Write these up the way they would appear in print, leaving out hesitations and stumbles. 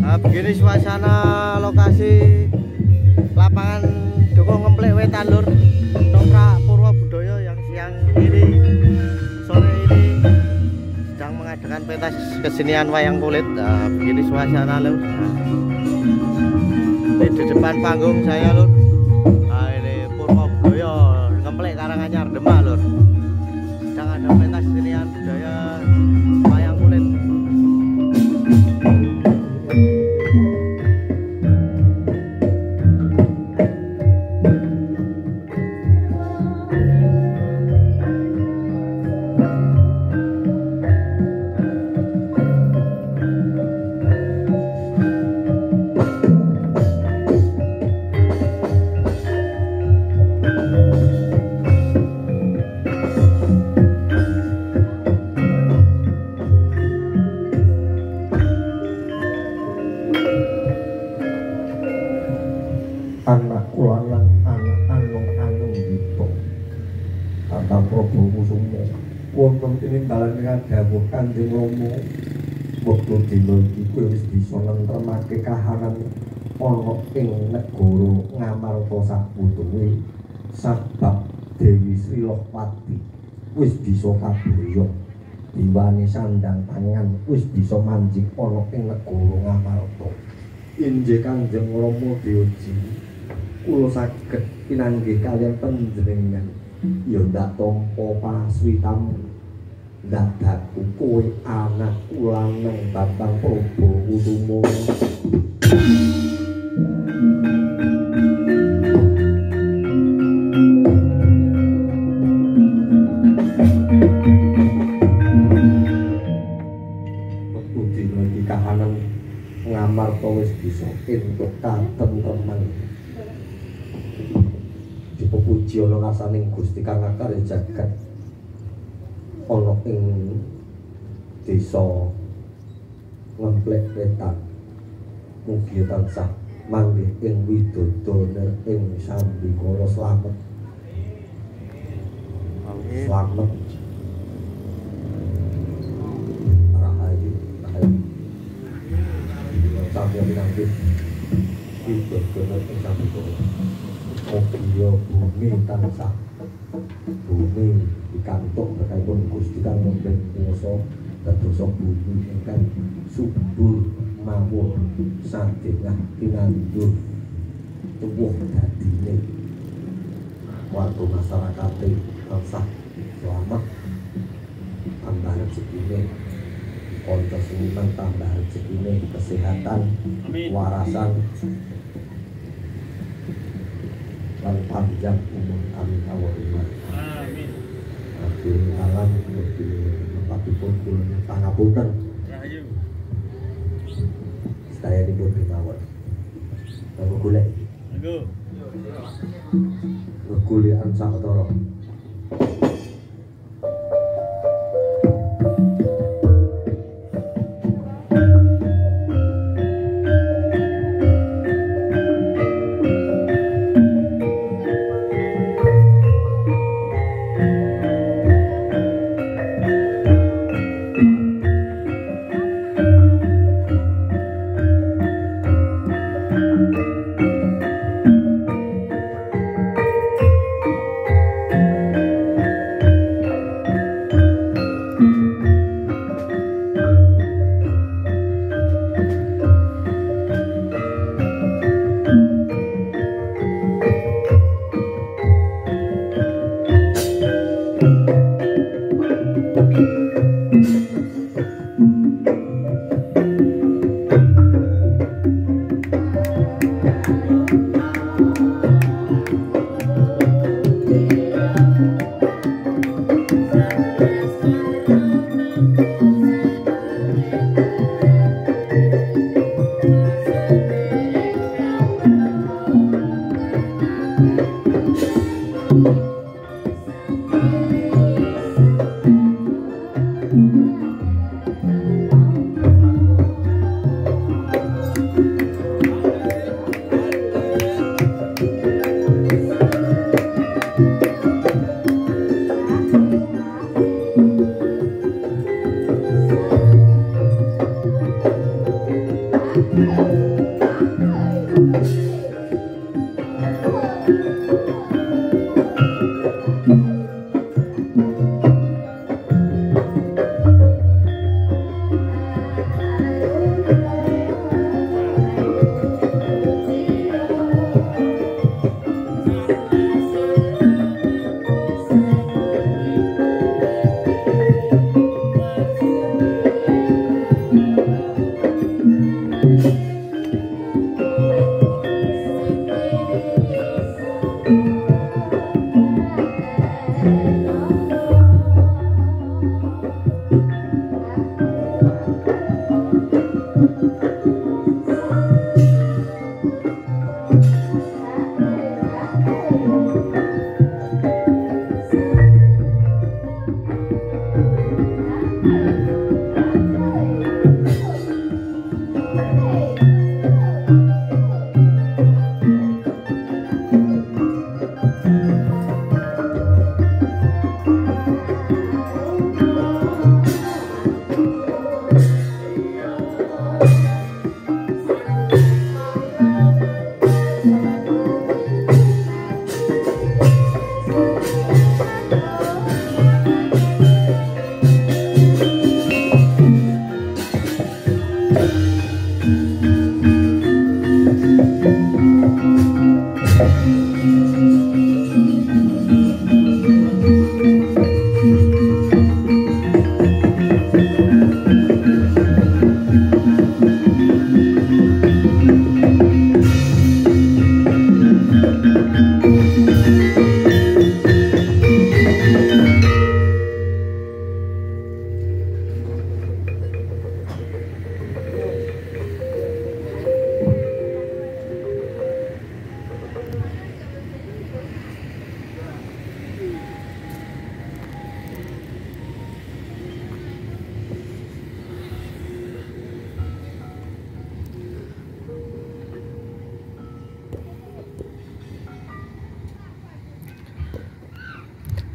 Nah, begini suasana lokasi lapangan Dukung Ngemplek Wetan Lur, Toprak Purwo Budaya yang siang ini, sore ini sedang mengadakan pentas kesenian wayang kulit. Nah, begini suasana Lur. Ini di depan panggung saya Lur. Nah, ini Purwo Budaya Ngemplek Karanganyar Demak Lur. Sedang ada pentas kesenian budaya wayang kulit. Anak kulanang anak anung gitu kata Prabu Kusuma wonten tinimbalan ingkang dawuh Kanjeng Rama wektu dina iki kowe wis bisa nentremake kahanan ana ing negara Ngamarta saputuhe sabab Dewi Sri Lokpati wis bisa kaboyong diwane sandang tangan wis bisa manjing ana ing negara Ngamarta. Injih Kanjeng Rama diuji kula saged pinanggih kaliyan panjenengan ya ndak tampa paswitamu ndadaku kowe anak ulanang Bambang Prabu Kusuma. Wektu dina iki kahanan Ngamarta wis bisa entuk katentreman. Dipuji ana ngasaning Gusti Kang Akarya jagat ana ing desa Ngemplek Wetan. Mugi tansah manggih ing widodana ing sambikala slamet. Amin. Slamet. Rahayu, rahayu. Sampeyan pinanggih widodana ing sambikala. Mugia bumi tansah bumi pikantuk berkahipun Gusti Kang Ngemplek Kuwasa dadosa bumi ingkang subur mawuh sadengah tinandur tuwuh dadine warga masyarakate tansah selamat tambah rezekine kanca seniman tambah rezekine kesehatan warasan lan panjang umur amin Allahumma amin. Akhir alam mugi tempatipun kula pangapunten. Rahayu. Sedaya dipun kemawon. Kanggo golek. Monggo. Golek sawetara.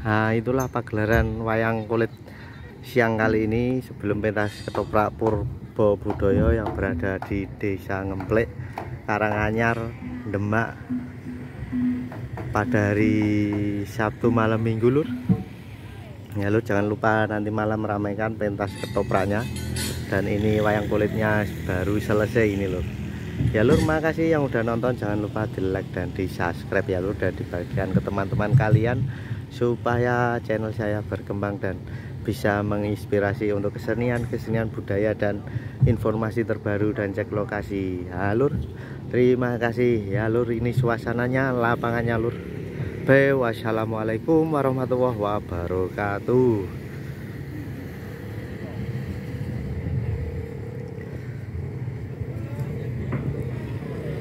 Nah, itulah pagelaran wayang kulit siang kali ini sebelum pentas ketoprak Purbo Budoyo yang berada di Desa Ngemplek, Karanganyar, Demak pada hari Sabtu malam Minggu, Lur. Ya, Lur, jangan lupa nanti malam meramaikan pentas ketopraknya. Dan ini wayang kulitnya baru selesai ini, Lur. Ya, Lur, makasih yang udah nonton. Jangan lupa di like dan di subscribe ya, Lur, dan dibagikan ke teman-teman kalian supaya channel saya berkembang dan bisa menginspirasi untuk kesenian budaya dan informasi terbaru dan cek lokasi. Ya, Lur, terima kasih ya, Lur. Ini suasananya, lapangannya, Lur. Wassalamualaikum warahmatullahi wabarakatuh.